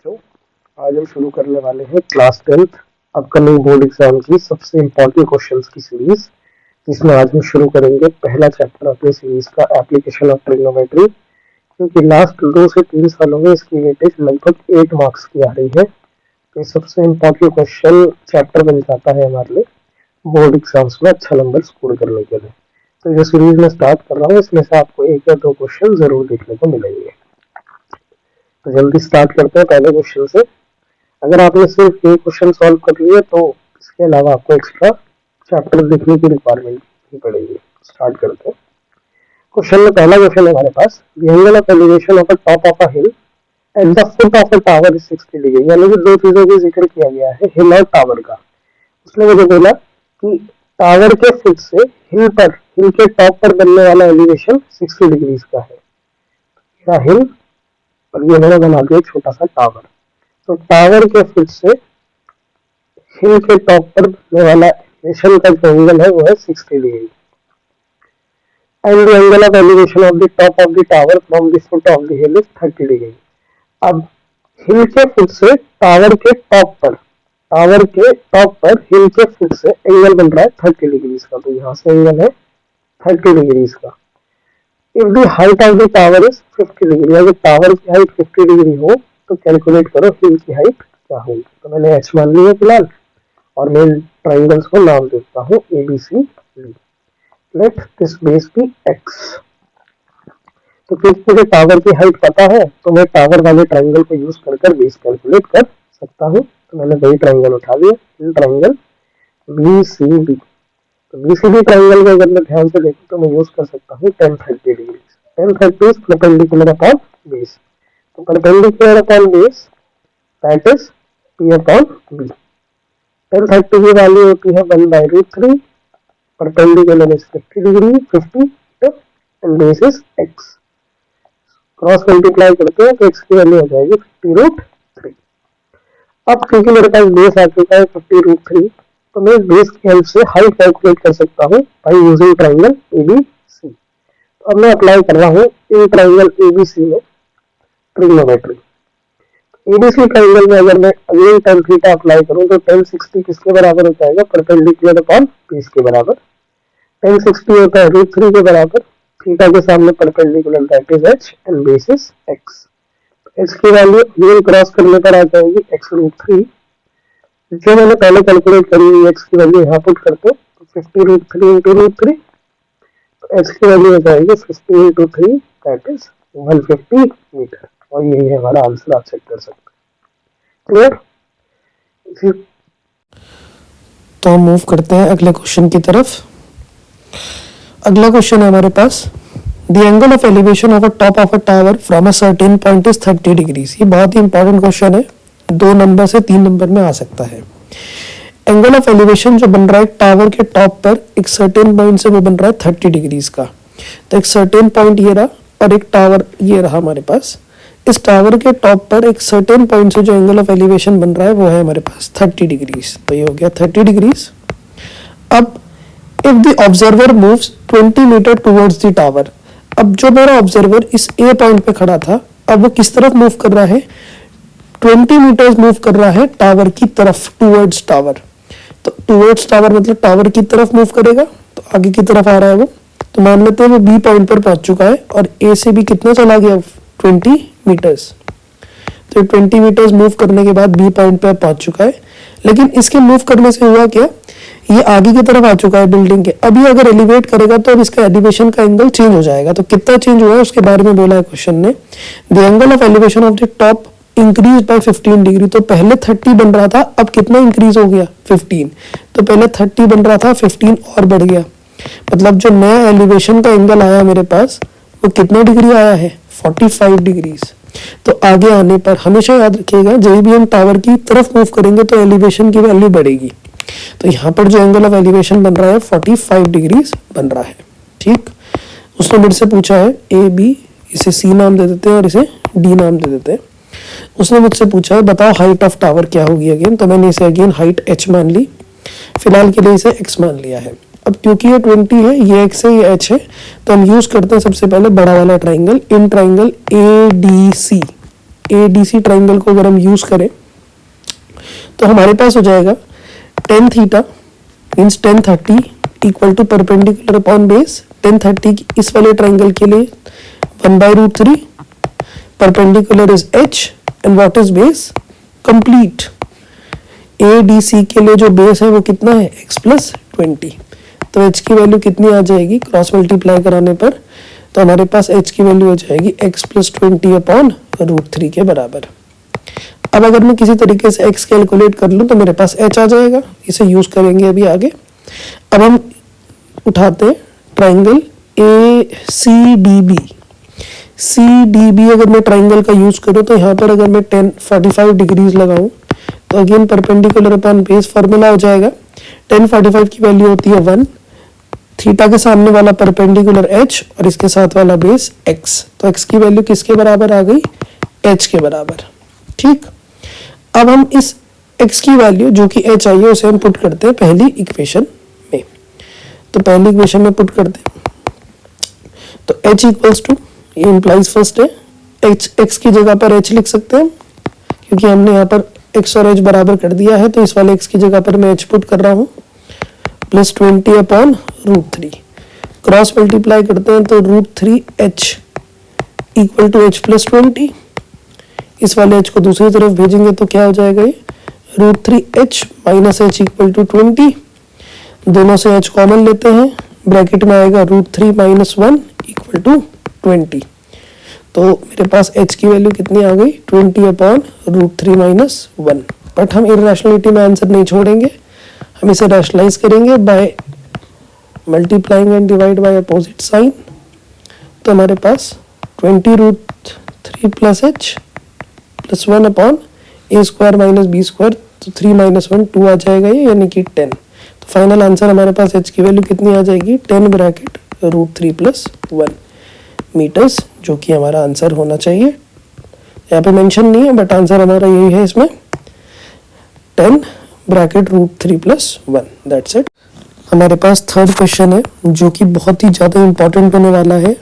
बच्चों, आज हम शुरू करने वाले हैं class 10th upcoming board exam की सबसे इम्पोर्टेंट क्वेश्चंस की सीरीज, जिसमें आज हम शुरू करेंगे पहला चैप्टर अपनी सीरीज का एप्लीकेशन ऑफ ट्रिग्नोमेट्री। क्योंकि लास्ट 2 से 3 सालों में इसकी वेटेज लगभग 8 मार्क्स की आ रही है, तो सबसे इम्पोर्टेंट क्वेश्चन चैप्टर बन जाता है हमारे लिए बोर्ड एग्जाम्स में अच्छा नंबर स्कोर करने के लिए। तो ये सीरीज में स्टार्ट कर रहा हूँ, इसमें से आपको 1 या 2 क्वेश्चन जरूर देखने को मिलेंगे। तो जल्दी स्टार्ट करते हैं पहले क्वेश्चन से। अगर आपने सिर्फ एक क्वेश्चन सॉल्व कर लिया तो इसके अलावा आपको एक्स्ट्रा चैप्टर देखने की रिक्वायरमेंट नहीं पड़ेगी। स्टार्ट करते हैं। क्वेश्चन में पहला क्वेश्चन है हमारे पास, the angle of elevation of a top of a hill at the foot of a tower is 60 degree. यानी कि दो चीजों का जिक्र किया गया है, हिल और टावर का। उसने मुझे बोला कि टावर के फुट से हिल के टॉप पर बनने वाला एलिवेशन 60 डिग्री का है। हिल और ये मैंने बना दिया छोटा सा टावर। तो टावर के फुट से हिल के टॉप पर बनने वाला एलिवेशन का जो एंगल है वो है 60 degree. And the angle of elevation of the top of the tower from the foot of the hill is 30 degree. अब हिल के फुट से टावर के टॉप पर हिल के फुट से एंगल बन रहा है 30 डिग्री का। तो यहाँ से एंगल है 30 डिग्री का। If the height of the tower is 50 degree, अगर टावर की हाइट 50 डिग्री हो तो कैलकुलेट करो हिल की हाइट क्या होगी। तो मैंने h मान लिया फिलहाल और मैं ट्राइंगल्स को नाम देता हूँ ABC। Let this base be x। तो क्योंकि मुझे टावर की हाइट पता है तो मैं टावर वाले ट्राइंगल को यूज कर बेस कैलकुलेट कर सकता हूँ। तो मैंने वही ट्राइंगल उठा लिया, हिल ट्राइंगल BCD। तो BCD ट्राइंगल को अगर मैं ध्यान से देखूं तो मैं यूज कर सकता हूँ tan 30 degree. tan 30 is perpendicular upon base. तो perpendicular upon base that is P upon B। tan 30 की वैल्यू होती है 1/√3। Perpendicular is 50 degree, 50 and base is x। Cross multiply करते हैं तो x की वैल्यू हो जाएगी 50√3। अब क्योंकि मेरे पास बेस आ चुका है 50√3, तो मैं इस बेस की हेल्प से हाइट कैलकुलेट कर सकता हूँ बाय यूजिंग ट्राइंगल ABC। तो अब मैं अप्लाई कर रहा हूँ इन ट्राइंगल ABC में ट्रिग्नोमेट्री। ABC ट्राइंगल में अगर मैं अगेन tan थीटा अप्लाई करूँ तो tan 60 किसके बराबर हो जाएगा, परपेंडिकुलर अपॉन बेस के बराबर। tan 60 होता है √3 के बराबर, थीटा के सामने perpendicular that is h and base is x। x की वैल्यू अगेन क्रॉस करने पर आ जाएगी x√3। जो मैंने पहले कैलकुलेट करी हुई x की वैल्यू यहाँ पुट करते तो 50√3 into √3, तो x की वैल्यू हो जाएगी 50 into 3 दैट इज 150 मीटर। और यही है हमारा आंसर, आप चेक कर सकते हैं। क्लियर? तो हम मूव करते हैं अगले क्वेश्चन की तरफ। अगला क्वेश्चन है हमारे पास, the angle of elevation of a top of a tower from a certain point is 30 degrees. ये बहुत ही इंपॉर्टेंट क्वेश्चन है, 2 नंबर से 3 नंबर में आ सकता है। एंगल ऑफ एलिवेशन जो बन रहा है टावर के टॉप पर एक सर्टेन पॉइंट से वो बन रहा है 30 डिग्रीज का। तो एक सर्टेन पॉइंट ये रहा और एक टावर ये रहा हमारे पास। इस टावर के टॉप पर एक सर्टेन पॉइंट से जो एंगल ऑफ एलिवेशन बन रहा है वो है हमारे पास 30 डिग्रीज। तो ये हो गया 30 डिग्रीज। अब if the observer moves 20 metre towards the tower, अब जो मेरा ऑब्जर्वर इस ए पॉइंट पे खड़ा था अब वो किस तरफ मूव कर रहा है, 20 मीटर्स मूव कर रहा है टावर की तरफ, टुवर्ड्स टावर। तो टुवर्ड्स टावर मतलब टावर की तरफ मूव करेगा, तो आगे की तरफ आ रहा है वो। तो मान लेते हैं वो बी पॉइंट पर पहुंच चुका है और ए से भी कितना चला गया, 20 मीटर्स। तो 20 मीटर्स मूव करने के बाद बी पॉइंट पर पहुंच चुका है। लेकिन इसके मूव करने से हुआ क्या, ये आगे की तरफ आ चुका है बिल्डिंग के। अभी अगर एलिवेट करेगा तो अब इसका एलिवेशन का एंगल चेंज हो जाएगा। तो कितना चेंज हुआ है उसके बारे में बोला है क्वेश्चन ने। The angle of elevation of the top increase by 15 degree. तो पहले 30 बन रहा था, अब कितना इंक्रीज हो गया, 15। तो पहले 30 बन रहा था, 15 और बढ़ गया। मतलब जो नया एलिवेशन का एंगल आया मेरे पास वो कितना डिग्री आया है, 45 डिग्रीज। तो आगे आने पर हमेशा याद रखिएगा जब भी हम टावर की तरफ मूव करेंगे तो एलिवेशन की वैल्यू बढ़ेगी। तो यहाँ पर जो एंगल ऑफ एलिवेशन बन रहा है 45 डिग्रीज बन रहा है। ठीक, उसने मेरे से पूछा है AB, इसे C नाम दे देते हैं और इसे D नाम दे देते हैं। उसने मुझसे पूछा है बताओ हाइट ऑफ टावर क्या होगी अगेन। तो मैंने इसे अगेन हाइट h मान ली, फिलहाल के लिए इसे x मान लिया है। अब क्योंकि ये 20 है, ये x है, ये h है, तो हम यूज करते हैं सबसे पहले बड़ा वाला triangle, in triangle ADC। ADC triangle को अगर हम यूज करें तो हमारे पास हो जाएगा tan theta means tan 30 equal to perpendicular upon base tan 30 इस वाले ट्राइंगल के लिए 1/√3 perpendicular is h and what is base complete ADC के लिए जो बेस है वो कितना है x प्लस 20। तो h की वैल्यू कितनी आ जाएगी क्रॉस मल्टीप्लाई कराने पर, तो हमारे पास h की वैल्यू हो जाएगी x प्लस 20 अपॉन √3 के बराबर। अब अगर मैं किसी तरीके से x कैलकुलेट कर लूँ तो मेरे पास h आ जाएगा, इसे यूज करेंगे अभी आगे। अब हम उठाते हैं ट्राइंगल ACDB। CDB अगर मैं ट्राइंगल का यूज करूँ तो यहाँ पर अगर मैं 45 डिग्रीज लगाऊं तो again perpendicular upon base formula हो जाएगा। 45 की वैल्यू होती है 1, थीटा के सामने वाला परपेंडिकुलर h और इसके साथ वाला बेस x, तो x की वैल्यू किसके बराबर आ गई h के बराबर। ठीक, अब हम इस x की वैल्यू जो कि h आई है उसे हम पुट करते हैं पहली इक्वेशन में। तो पहली इक्वेशन में पुट करते हैं तो h इक्वल्स टू, ये इंप्लाइज फर्स्ट है, x की जगह पर h लिख सकते हैं क्योंकि हमने यहाँ पर x और h बराबर कर दिया है, तो इस वाले x की जगह पर मैं h पुट कर रहा हूँ प्लस 20 अपॉन √3। क्रॉस मल्टीप्लाई करते हैं तो √3h equal to h plus 20। इस वाले h को दूसरी तरफ भेजेंगे तो क्या हो जाएगा ये √3h minus h equal to 20। दोनों से h कॉमन लेते हैं, ब्रैकेट में आएगा √3 माइनस 1 इक्वल टू 20। तो मेरे पास h की वैल्यू कितनी आ गई 20 अपॉन √3 माइनस 1। बट हम इरेशनलिटी में आंसर नहीं छोड़ेंगे, हम इसे रैशनलाइज करेंगे by multiplying and divide by opposite sign. तो हमारे पास 20√3 plus h plus 1 upon a square minus b square, तो 3 माइनस 1 2 आ जाएगा ये, यानी कि 10। तो फाइनल आंसर हमारे पास h की वैल्यू कितनी आ जाएगी 10 ब्रैकेट √3 प्लस 1 मीटर्स, जो कि हमारा आंसर होना चाहिए। यहाँ पे मेंशन नहीं है बट आंसर हमारा यही है इसमें 10 ब्रैकेट √3 प्लस 1, दैट्स इट। हमारे पास थर्ड क्वेश्चन है जो कि बहुत ही ज़्यादा इंपॉर्टेंट होने वाला है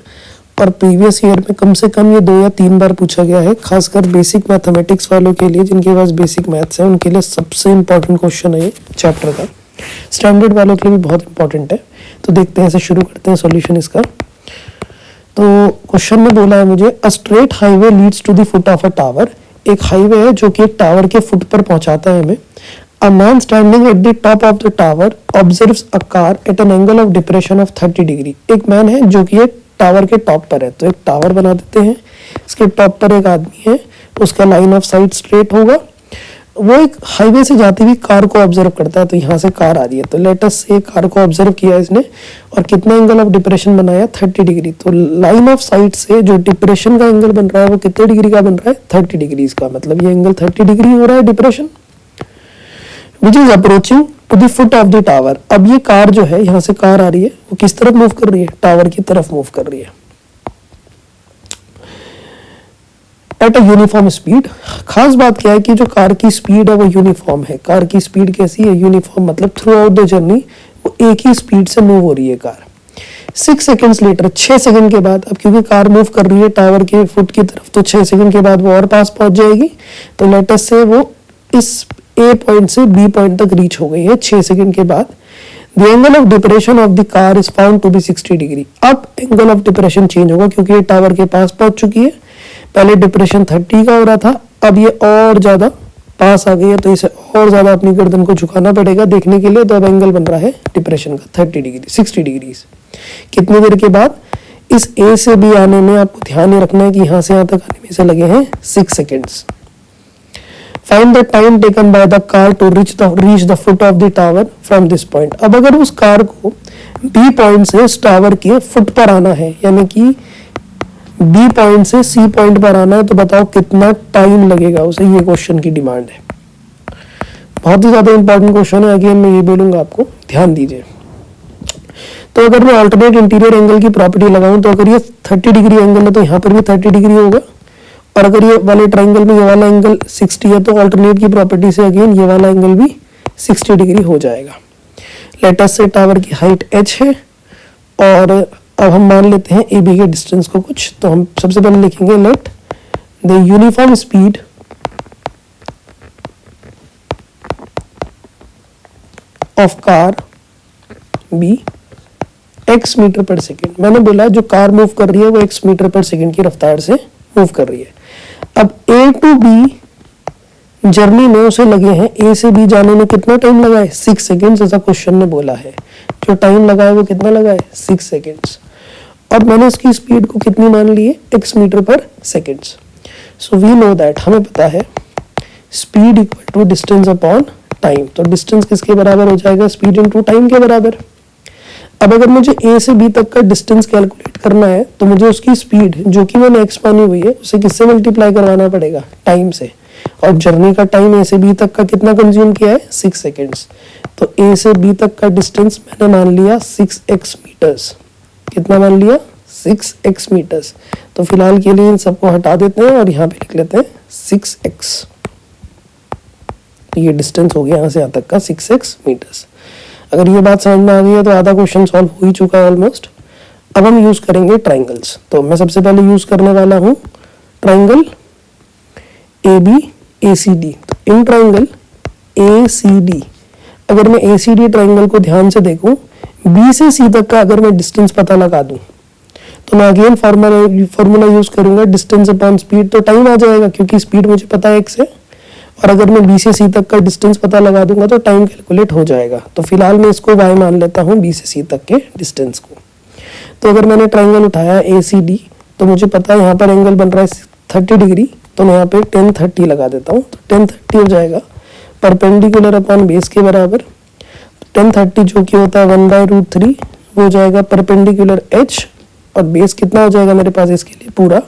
और प्रीवियस ईयर में कम से कम ये 2 या 3 बार पूछा गया है, खासकर बेसिक मैथमेटिक्स वालों के लिए जिनके पास बेसिक मैथ्स है उनके लिए सबसे इंपॉर्टेंट क्वेश्चन है ये चैप्टर का। स्टैंडर्ड वालों के लिए भी बहुत इंपॉर्टेंट है। तो देखते हैं, ऐसे शुरू करते हैं सॉल्यूशन इसका। तो क्वेश्चन में बोला है मुझे a straight highway leads to the foot of a tower. एक हाईवे है जो कि एक टावर के फुट पर पहुंचाता है हमें। A man standing at the top of the tower observes a car eight an angle of depression of 30 degree. एक मैन है जो कि एक टावर के टॉप पर है, तो एक टावर बना देते हैं, इसके टॉप पर एक आदमी है, उसका लाइन ऑफ साइट स्ट्रेट होगा। वो एक हाईवे से जाती हुई कार को ऑब्जर्व करता है, तो यहाँ से कार आ रही है, तो लेटस से कार को ऑब्जर्व किया इसने और कितना एंगल ऑफ डिप्रेशन बनाया 30 डिग्री। तो लाइन ऑफ साइट से जो डिप्रेशन का एंगल बन रहा है वो कितने डिग्री का बन रहा है 30 डिग्री का, मतलब ये एंगल 30 डिग्री हो रहा है depression, which is approaching to the foot of the tower. अब ये कार जो है, यहाँ से कार आ रही है, वो किस तरफ मूव कर रही है, टावर की तरफ मूव कर रही है एट अ यूनिफॉर्म स्पीड। खास बात क्या है कि जो कार की स्पीड है वो यूनिफॉर्म है। कार की स्पीड कैसी है, यूनिफॉर्म, मतलब थ्रू आउट द जर्नी वो एक ही स्पीड से मूव हो रही है कार। 6 सेकेंड्स लेटर, 6 सेकंड के बाद, अब क्योंकि कार मूव कर रही है टावर के फुट की तरफ, तो 6 सेकंड के बाद वो और पास पहुंच जाएगी। तो लेटर से वो इस ए पॉइंट से बी पॉइंट तक रीच हो गई है 6 सेकंड के बाद। The angle of depression of the car is found to be 60 degree. अब एंगल ऑफ डिप्रेशन चेंज होगा क्योंकि ये टावर के पास पहुंच चुकी है। पहले डिप्रेशन 30 का हो रहा था, अब ये और ज्यादा पास आ गई है, तो इसे और ज्यादा अपनी गर्दन को झुकाना पड़ेगा देखने के लिए। तो अब एंगल बन रहा है डिप्रेशन का 30 डिग्री, 60 डिग्री। कितनी देर के बाद, इस ए से बी आने में आपको ध्यान ये रखना है कि यहाँ से यहाँ तक आने में इसे लगे हैं 6 seconds. Find the time taken by the car to reach the foot of the tower from this point. अब अगर उस कार को बी पॉइंट से इस टावर के फुट पर आना है, यानी कि बी पॉइंट से सी पॉइंट पर आना है, तो बताओ कितना टाइम लगेगा उसे, ये क्वेश्चन की डिमांड है। बहुत ही ज्यादा इंपॉर्टेंट क्वेश्चन है, अगेन मैं ये बोलूंगा आपको ध्यान दीजिए। तो अगर मैं अल्टरनेट इंटीरियर एंगल की प्रॉपर्टी लगाऊं तो अगर ये 30 डिग्री एंगल है तो यहाँ पर भी 30 डिग्री होगा, और अगर ये वाले ट्राइंगल में ये वाला एंगल 60 है तो अल्टरनेट की प्रॉपर्टी से अगेन ये वाला एंगल भी 60 डिग्री हो जाएगा। लेटस से टावर की हाइट h है और अब हम मान लेते हैं ए बी के डिस्टेंस को कुछ, तो हम सबसे पहले लिखेंगे let the uniform speed of car be x metre per second. मैंने बोला जो कार मूव कर रही है वो x मीटर पर सेकेंड की रफ्तार से मूव कर रही है। अब A टू B जर्नी में उसे लगे हैं A से B जाने में कितना टाइम लगा है 6 सेकेंड्स, ऐसा क्वेश्चन ने बोला है। जो टाइम लगा है वो कितना लगा है 6 सेकेंड्स। और मैंने इसकी स्पीड को कितनी मान ली है x metre per seconds. So we know that, हमें पता है speed equal to distance upon time. तो डिस्टेंस किसके बराबर हो जाएगा स्पीड इनटू टाइम के बराबर। अब अगर मुझे A से B तक का डिस्टेंस कैलकुलेट करना है तो मुझे उसकी स्पीड जो कि मैंने x मानी हुई है उसे किससे मल्टीप्लाई करवाना पड़ेगा टाइम से। और जर्नी का टाइम A से B तक का कितना कंज्यूम किया है 6 सेकेंड्स। तो A से B तक का डिस्टेंस मैंने मान लिया 6x मीटर्स। कितना मान लिया 6x मीटर्स। तो फिलहाल के लिए इन सबको हटा देते हैं और यहाँ पे लिख लेते हैं 6x। ये डिस्टेंस हो गया यहाँ से यहाँ तक का 6x मीटर्स। अगर ये बात समझ में आ गई है तो आधा क्वेश्चन सॉल्व हो ही चुका है ऑलमोस्ट। अब हम यूज करेंगे ट्राइंगल्स। तो मैं सबसे पहले यूज करने वाला हूँ ट्राइंगल ABACD। तो इन ट्राइंगल ACD अगर मैं ACD ट्राइंगल को ध्यान से देखूं, B से C तक का अगर मैं डिस्टेंस पता लगा दूं तो मैं अगेन फॉर्मूला यूज करूंगा डिस्टेंस अपॉन स्पीड। तो टाइम आ जाएगा क्योंकि स्पीड मुझे पता है x है, और अगर मैं B से C तक का डिस्टेंस पता लगा दूंगा तो टाइम कैलकुलेट हो जाएगा। तो फिलहाल मैं इसको y मान लेता हूँ B से C तक के डिस्टेंस को। तो अगर मैंने ट्राइंगल उठाया ACD तो मुझे पता है यहाँ पर एंगल बन रहा है 30 डिग्री, तो मैं यहाँ पे 1030 लगा देता हूँ। तो 1030 हो जाएगा परपेंडिकुलर अपॉन बेस के बराबर। 1030 जो कि होता है 1/√3 वो हो जाएगा परपेंडिकुलर h, और बेस कितना हो जाएगा मेरे पास इसके लिए पूरा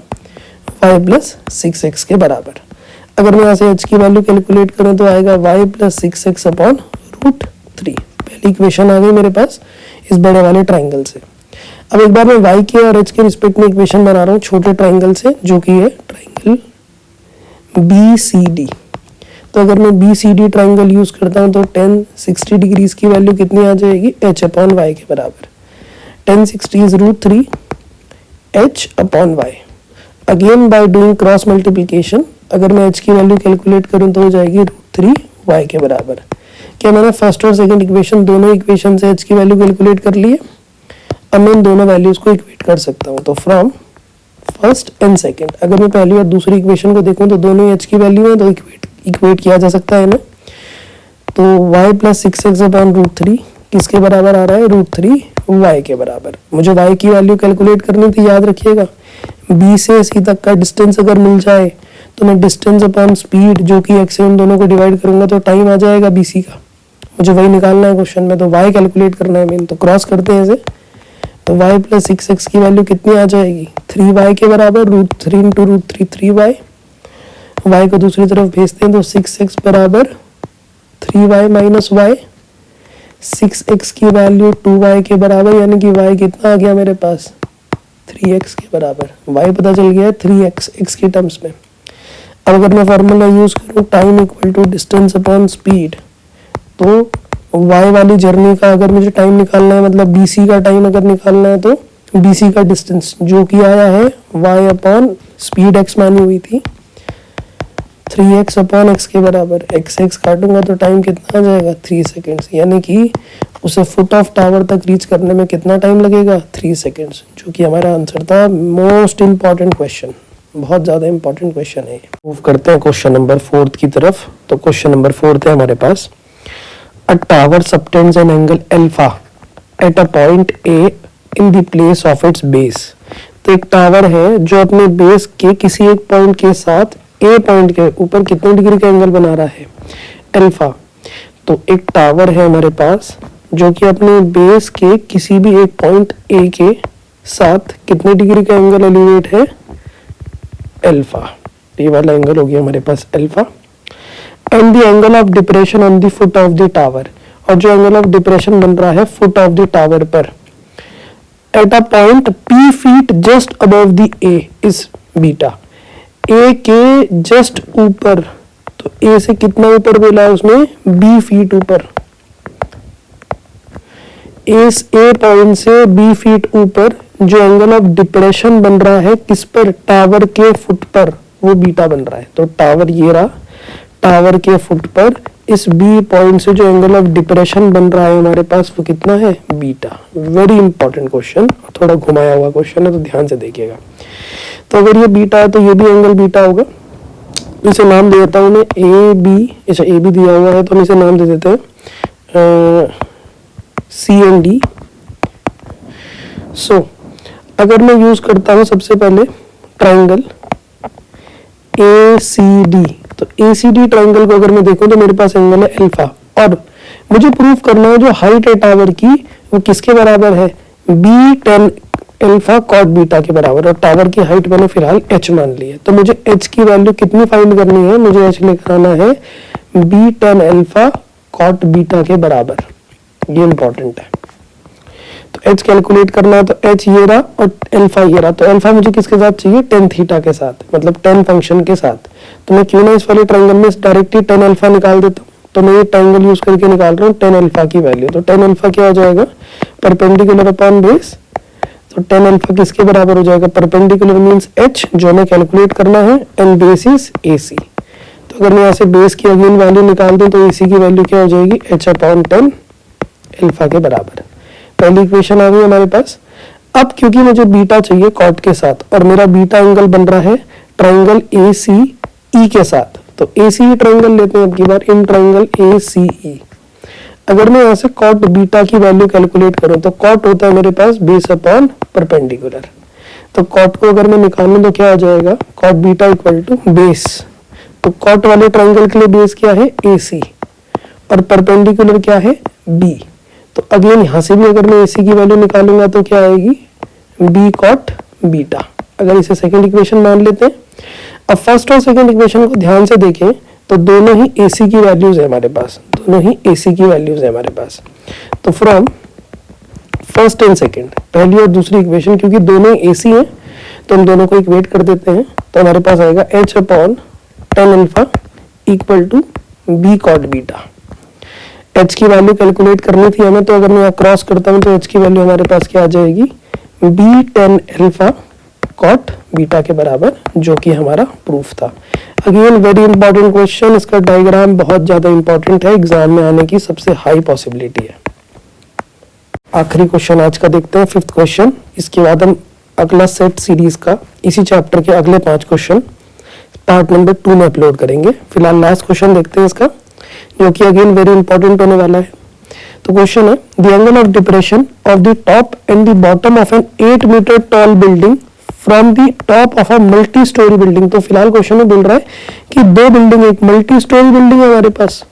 y प्लस 6x के बराबर। अगर मैं यहाँ से h की वैल्यू कैलकुलेट करूँ तो आएगा y प्लस 6x अपॉन √3। पहली इक्वेशन आ गई मेरे पास इस बड़े वाले ट्राइंगल से। अब एक बार मैं y के और h के रिस्पेक्ट में इक्वेशन बना रहा हूँ छोटे ट्राइंगल से, जो कि है ट्राइंगल BCD। तो अगर मैं BCD ट्राइंगल यूज करता हूँ तो 1060 डिग्रीज की वैल्यू कितनी आ जाएगी h अपॉन y के बराबर। 1060 is √3 h upon y। Again by doing cross multiplication अगर मैं h की वैल्यू कैलकुलेट करूं तो हो जाएगी √3 y के बराबर। क्या मैंने फर्स्ट और सेकंड इक्वेशन दोनों इक्वेशन से h की वैल्यू कैलकुलेट कर ली है। अब मैं इन दोनों वैल्यूज को इक्वेट कर सकता हूं। तो फ्रॉम फर्स्ट एंड सेकंड अगर मैं पहली और दूसरी इक्वेशन को देखूं तो दोनों h की वैल्यू है, तो इक्वेट किया जा सकता है ना। तो y प्लस 6x अपॉन √3 किसके बराबर आ रहा है √3 y के बराबर। मुझे y की वैल्यू कैलकुलेट करनी थी, याद रखिएगा B से C तक का डिस्टेंस अगर मिल जाए तो मैं डिस्टेंस अपॉन स्पीड जो कि x है उन दोनों को डिवाइड करूंगा तो टाइम आ जाएगा BC का। मुझे वही निकालना है क्वेश्चन में, तो y कैलकुलेट करना है मेन। तो क्रॉस करते हैं इसे, तो y प्लस 6x की वैल्यू कितनी आ जाएगी 3y के बराबर। √3 इंटू √3 3y। y को दूसरी तरफ भेजते हैं तो 6x बराबर 3y माइनस y। 6x की वैल्यू 2y के बराबर, यानी कि y कितना आ गया मेरे पास 3x के बराबर। y पता चल गया है 3x x के टर्म्स में। अब अगर मैं फार्मूला यूज करूँ time equal to distance upon speed, तो y वाली जर्नी का अगर मुझे टाइम निकालना है, मतलब BC का टाइम अगर निकालना है, तो BC का डिस्टेंस जो कि आया है y अपॉन स्पीड x मानी हुई थी 3x अपॉन x के बराबर। x काटूंगा तो टाइम कितना आ जाएगा 3 सेकेंड्स, यानी कि उसे फुट ऑफ टावर तक रीच करने में कितना टाइम लगेगा 3 सेकेंड्स, जो कि हमारा आंसर था। मोस्ट इंपॉर्टेंट क्वेश्चन, बहुत ज़्यादा इंपॉर्टेंट क्वेश्चन है। मूव करते हैं क्वेश्चन नंबर 4 की तरफ। तो क्वेश्चन नंबर 4 है हमारे पास, a tower subtends an angle alpha at a point A in the place of its base. तो एक टावर है जो अपने बेस के किसी एक पॉइंट के साथ ए पॉइंट के ऊपर कितने डिग्री का एंगल बना रहा है अल्फा। तो एक टावर है हमारे पास जो कि अपने बेस के किसी भी एक पॉइंट ए के साथ कितने डिग्री का एंगल एलिवेट है अल्फा। ये वाला एंगल हो गया हमारे पास alpha. And the angle of depression on the foot of the tower, और जो एंगल ऑफ डिप्रेशन बन रहा है फुट ऑफ द टावर पर at a point p feet just above the A is beta. A के just ऊपर, तो ए से कितना ऊपर बोला है उसमें b फीट ऊपर। इस ए पॉइंट से b फीट ऊपर जो एंगल ऑफ डिप्रेशन बन रहा है किस पर टावर के फुट पर, वो बीटा बन रहा है। तो टावर ये रहा, टावर के फुट पर इस बी पॉइंट से जो एंगल ऑफ डिप्रेशन बन रहा है हमारे पास वो कितना है, बीटा। वेरी इंपॉर्टेंट क्वेश्चन, थोड़ा घुमाया हुआ क्वेश्चन है तो ध्यान से देखिएगा। तो अगर ये बीटा है तो ये भी एंगल बीटा होगा। इसे नाम दे देता हूँ मैं ए बी, अच्छा ए बी दिया हुआ है तो हम इसे नाम दे देते हैं सी एंड डी। सो अगर मैं यूज करता हूँ सबसे पहले ट्राइंगल ए सी डी, तो ए सी डी ट्राइंगल को अगर मैं देखूं तो मेरे पास एंगल है अल्फा, और मुझे प्रूव करना है जो हाइट है टावर की वो किसके बराबर है, b tan alpha cot beta के बराबर। और टावर की हाइट मैंने फिलहाल h मान ली है, तो मुझे h की वैल्यू कितनी फाइंड करनी है, मुझे h लेकर आना है b tan alpha cot beta के बराबर। ये इंपॉर्टेंट है। तो h कैलकुलेट करना है तो h ये रहा और अल्फा ये रहा। तो अल्फा मुझे किसके साथ चाहिए, टेन थीटा के साथ, मतलब टेन फंक्शन के साथ। तो मैं क्यों ना इस वाले ट्रायंगल में डायरेक्टली टेन अल्फा निकाल देता हूँ। तो मैं ये ट्रायंगल यूज करके निकाल रहा हूँ टेन अल्फा की वैल्यू। तो टेन अल्फा क्या हो जाएगा, परपेंडिकुलर अपॉन बेस। तो टेन अल्फा किसके बराबर हो जाएगा, परपेंडिकुलर मींस h जो हमें कैलकुलेट करना है, एंड बेस इज AC। तो अगर मैं यहाँ से बेस की अगेन वैल्यू निकाल दूं तो AC की वैल्यू क्या हो जाएगी, h अपॉन टेन अल्फा के बराबर। पहली इक्वेशन आ गई हमारे पास। अब क्योंकि मुझे बीटा चाहिए कॉट के साथ और मेरा बीटा एंगल बन रहा है ट्राइंगल ACE के साथ, तो ACE ट्राइंगल लेते हैं अब की बार, इन ट्राइंगल ACE। अगर मैं यहाँ से कॉट बीटा की वैल्यू कैलकुलेट करूं तो कॉट होता है मेरे पास बेस अपॉन परपेंडिकुलर। तो कॉट को अगर मैं निकालूं तो क्या हो जाएगा, cot beta equal to base. तो कॉट वाले ट्राइंगल के लिए बेस क्या है, AC, और परपेंडिकुलर क्या है, B। तो अगेन यहाँ से भी अगर मैं AC की वैल्यू निकालूंगा तो क्या आएगी, B कॉट बीटा। अगर इसे सेकेंड इक्वेशन मान लेते हैं। अब फर्स्ट और सेकेंड इक्वेशन को ध्यान से देखें तो दोनों ही AC की वैल्यूज है हमारे पास, दोनों ही AC की वैल्यूज है हमारे पास। तो फ्रॉम फर्स्ट एंड सेकेंड, पहली और दूसरी इक्वेशन, क्योंकि दोनों AC हैं तो हम दोनों को इक्वेट कर देते हैं। तो हमारे पास आएगा h upon tan alpha equal to b cot beta. h की वैल्यू कैलकुलेट करनी थी हमें, तो अगर मैं क्रॉस करता हूँ तो h की वैल्यू हमारे पास क्या आ जाएगी, b tan alpha cot beta के बराबर, जो कि हमारा प्रूफ था। अगेन वेरी इंपॉर्टेंट क्वेश्चन, इसका डायग्राम बहुत ज्यादा इंपॉर्टेंट है, एग्जाम में आने की सबसे हाई पॉसिबिलिटी है। आखिरी क्वेश्चन आज का देखते हैं, फिफ्थ क्वेश्चन। इसके बाद हम अगला सेट सीरीज का इसी चैप्टर के अगले 5 क्वेश्चन पार्ट नंबर 2 में अपलोड करेंगे। फिलहाल लास्ट क्वेश्चन देखते हैं इसका, जो कि अगेन वेरी इंपॉर्टेंट होने वाला है। तो क्वेश्चन है, the angle of depression of the top and the bottom of an 8 metre tall building from the top of a multi storey building. तो फिलहाल क्वेश्चन में बोल रहा है कि दो बिल्डिंग, एक मल्टी स्टोरी बिल्डिंग है हमारे पास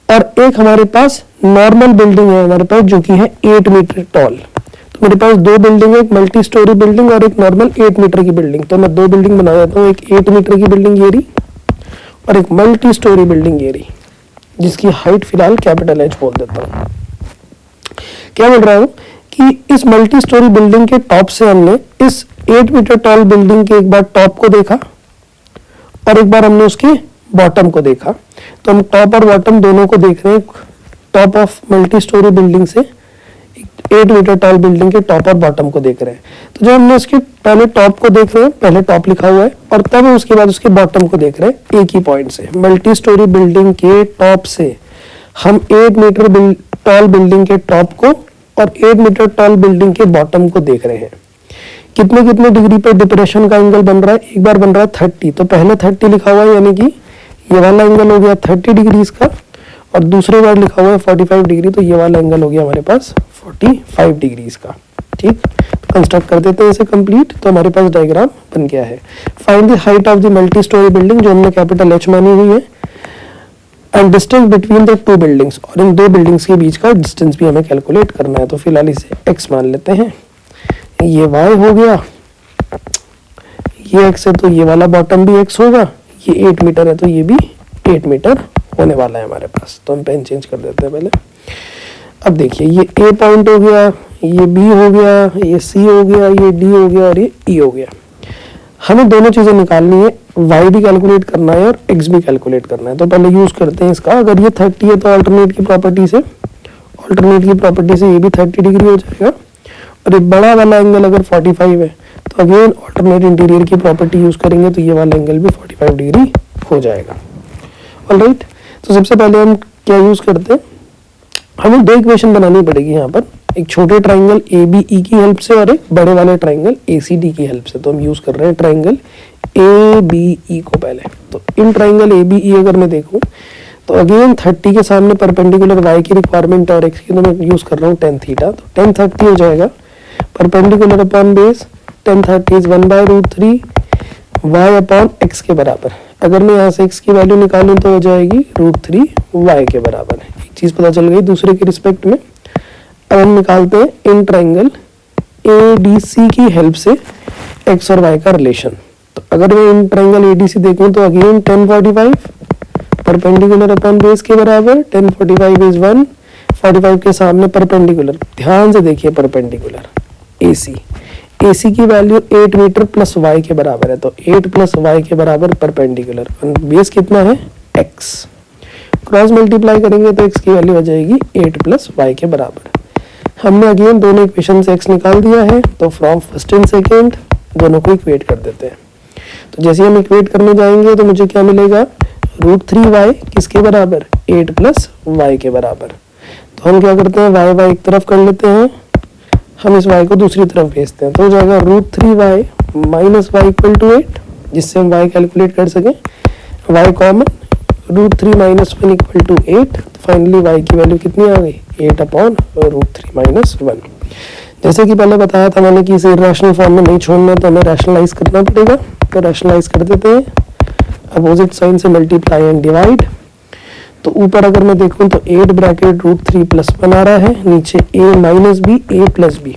और एक हमारे पास नॉर्मल बिल्डिंग है हमारे पास जो कि है 8 मीटर टॉल। तो मेरे पास दो बिल्डिंग है, एक मल्टी स्टोरी बिल्डिंग और एक नॉर्मल 8 मीटर की बिल्डिंग। तो मैं दो बिल्डिंग बना देता हूँ, एक 8 मीटर की बिल्डिंग ये रही और एक मल्टी स्टोरी बिल्डिंग ये रही, जिसकी हाइट फिलहाल कैपिटल H बोल देता हूँ। क्या बोल रहा हूँ कि इस मल्टी स्टोरी बिल्डिंग के टॉप से हमने इस 8 मीटर टॉल बिल्डिंग के एक बार टॉप को देखा और एक बार हमने उसके बॉटम को देखा। तो हम टॉप और बॉटम दोनों को देख रहे हैं, top of multi storey building से 8 मीटर टॉल बिल्डिंग के टॉप और बॉटम को देख रहे हैं। तो जब हमने उसके पहले टॉप को देख रहे हैं, पहले टॉप लिखा हुआ है, और तब उसके बाद उसके बॉटम को देख रहे हैं एक ही पॉइंट से। मल्टी स्टोरी बिल्डिंग के टॉप से हम 8 मीटर टॉल बिल्डिंग के टॉप को और 8 मीटर टॉल बिल्डिंग के बॉटम को देख रहे हैं। कितने कितने डिग्री पर डिप्रेशन का एंगल बन रहा है, एक बार बन रहा है 30, तो पहले 30 लिखा हुआ है, यानी कि ये वाला एंगल हो गया 30 डिग्री का, और दूसरी बार लिखा हुआ है 45 डिग्री, तो ये वाला एंगल हो गया हमारे पास 45 डिग्री का। ठीक, तो कंस्ट्रक्ट कर देते हैं इसे कंप्लीट। तो हमारे पास डायग्राम बन गया है। Find the height of the multi storey building, जो हमने कैपिटल H मानी हुई है, and distance between the two buildings, और इन दो बिल्डिंग्स के बीच का डिस्टेंस भी हमें कैलकुलेट करना है। तो फिलहाल इसे x मान लेते हैं, ये y हो गया, ये x है तो ये वाला बॉटम भी x होगा, ये 8 मीटर है तो ये भी 8 मीटर होने वाला है हमारे पास। तो हम पेन चेंज कर देते हैं पहले। अब देखिए, ये A पॉइंट हो गया, ये B हो गया, ये C हो गया, ये D हो गया और ये E हो गया। हमें दोनों चीजें निकालनी है, y भी कैलकुलेट करना है और x भी कैलकुलेट करना है। तो पहले यूज करते हैं इसका। अगर ये 30 है तो अल्टरनेट की प्रॉपर्टी से ये भी 30 डिग्री हो जाएगा, और ये बड़ा वाला एंगल अगर 45 है तो अगेन ऑल्टरनेट इंटीरियर की प्रॉपर्टी यूज करेंगे तो ये वाला एंगल भी 45 डिग्री हो जाएगा। ऑलराइट, तो सबसे पहले हम क्या यूज करते हैं, हमें दो इक्वेशन बनानी पड़ेगी यहाँ पर, एक छोटे ट्राइंगल ए बी ई की हेल्प से और एक बड़े वाले ट्राइंगल ए सी डी की हेल्प से। तो हम यूज कर रहे हैं ट्राइंगल ए बी ई को पहले। तो in triangle A B E अगर मैं देखूं तो अगेन 30 के सामने परपेंडिकुलर y की रिक्वायरमेंट और x की, तो मैं यूज कर रहा हूँ tan थीटा। तो tan 30 हो जाएगा perpendicular upon base tan 30 is 1/√3 y upon x के बराबर। अगर मैं यहाँ से x की वैल्यू निकालूं तो हो जाएगी √3 y के बराबर। एक चीज पता चल गई दूसरे के रिस्पेक्ट में। अब हम निकालते हैं in triangle A D C की हेल्प से x और y का रिलेशन। तो अगर मैं in triangle A D C देखूं तो again tan 45 perpendicular upon base के बराबर, tan 45 इज 1, 45 के सामने परपेंडिकुलर, ध्यान से देखिए परपेंडिकुलर AC, AC की वैल्यू 8 मीटर प्लस y के बराबर है। तो 8 प्लस y के बराबर परपेंडिकुलर, बेस कितना है x, क्रॉस मल्टीप्लाई करेंगे तो x की वैल्यू आ जाएगी 8 प्लस y के बराबर। हमने अगेन दोनों इक्वेशन से x निकाल दिया है, तो फ्रॉम फर्स्ट एंड सेकेंड दोनों को इक्वेट कर देते हैं। तो जैसे हम इक्वेट करने जाएंगे तो मुझे क्या मिलेगा, √3y किसके बराबर, 8 प्लस y के बराबर। तो हम क्या करते हैं, y एक तरफ कर लेते हैं, हम इस y को दूसरी तरफ भेजते हैं। तो हो जाएगा √3y minus y equal to 8, जिससे हम y कैलकुलेट कर सकें, y common, √3 minus 1 equal to 8। Finally y की वैल्यू कितनी आ गई, 8 अपॉन √3 माइनस 1। जैसे कि पहले बताया था मैंने कि इसे इरेशनल फॉर्म में नहीं छोड़ना, तो हमें रैशनलाइज करना पड़ेगा। तो रैशनलाइज कर देते हैं, अपोजिट साइन से मल्टीप्लाई एंड डिवाइड। तो ऊपर अगर मैं देखूं तो 8 ब्रैकेट √3 प्लस 1 आ रहा है, नीचे a minus b a plus b.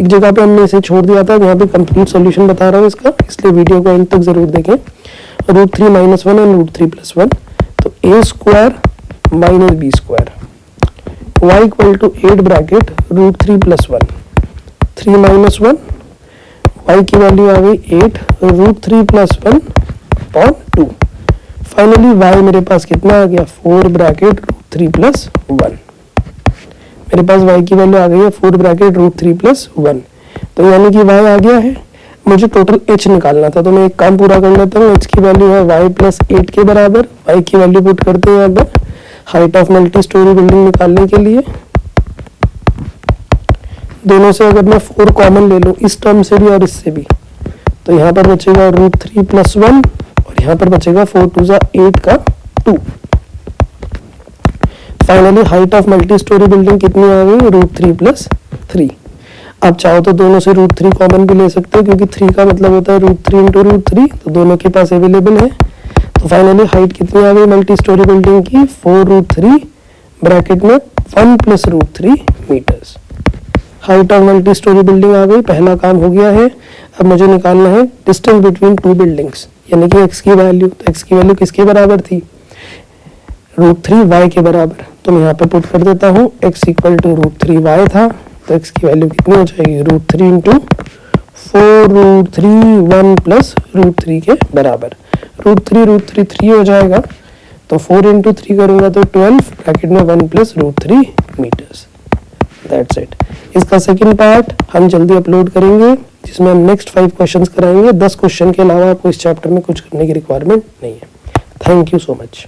एक जगह पे हमने इसे छोड़ दिया था, यहाँ पे कंप्लीट सॉल्यूशन बता रहा हूँ इसका, इसलिए वीडियो को एंड तक जरूर देखें। √3 माइनस 1 एंड √3 प्लस 1, तो a square minus b square, y equal to 8 bracket √3 plus 1, 3 minus 1, y की वैल्यू आ गई 8 √3 प्लस 1 अपॉन 2। फाइनली y मेरे पास कितना आ गया, 4 ब्रैकेट √3 प्लस 1। मेरे पास y की वैल्यू आ गई है 4 ब्रैकेट √3 प्लस 1। तो यानी कि y आ गया है। मुझे टोटल h निकालना था, तो मैं एक काम पूरा कर लेता हूँ। h की वैल्यू है y प्लस 8 के बराबर, y की वैल्यू पुट करते हैं यहाँ पर height of multi storey building निकालने के लिए। दोनों से अगर मैं 4 कॉमन ले लूँ, इस टर्म से भी और इससे भी, तो यहाँ पर बचेगा √3 प्लस 1 और यहाँ पर बचेगा 4 2 8 का 2। Finally height of multi storey building कितनी आ गई, √3 प्लस 3। आप चाहो तो दोनों से √3 कॉमन भी ले सकते हो, क्योंकि 3 का मतलब होता है √3 इंटू √3, तो दोनों के पास अवेलेबल है। तो फाइनली हाइट कितनी आ गई मल्टी स्टोरी बिल्डिंग की, 4√3 ब्रैकेट में 1 plus √3 metres. Height of multi storey building आ गई, पहला काम हो गया है। अब मुझे निकालना है डिस्टेंस बिटवीन टू बिल्डिंग्स, यानी कि x की वैल्यू। तो x की वैल्यू किसके बराबर थी, √3 y के बराबर। तो मैं यहाँ पर पुट कर देता हूँ, x इक्वल टू √3 y था, तो x की वैल्यू कितनी हो जाएगी, √3 इंटू 4√3 1 प्लस √3 के बराबर। √3 3 हो जाएगा, तो 4 इंटू 3 करूंगा तो 12 ब्रैकेट में 1 प्लस √3 मीटर्स। That's it. इसका सेकंड पार्ट हम जल्दी अपलोड करेंगे, जिसमें हम नेक्स्ट 5 क्वेश्चंस कराएंगे। 10 क्वेश्चन के अलावा आपको इस चैप्टर में कुछ करने की रिक्वायरमेंट नहीं है। Thank you so much.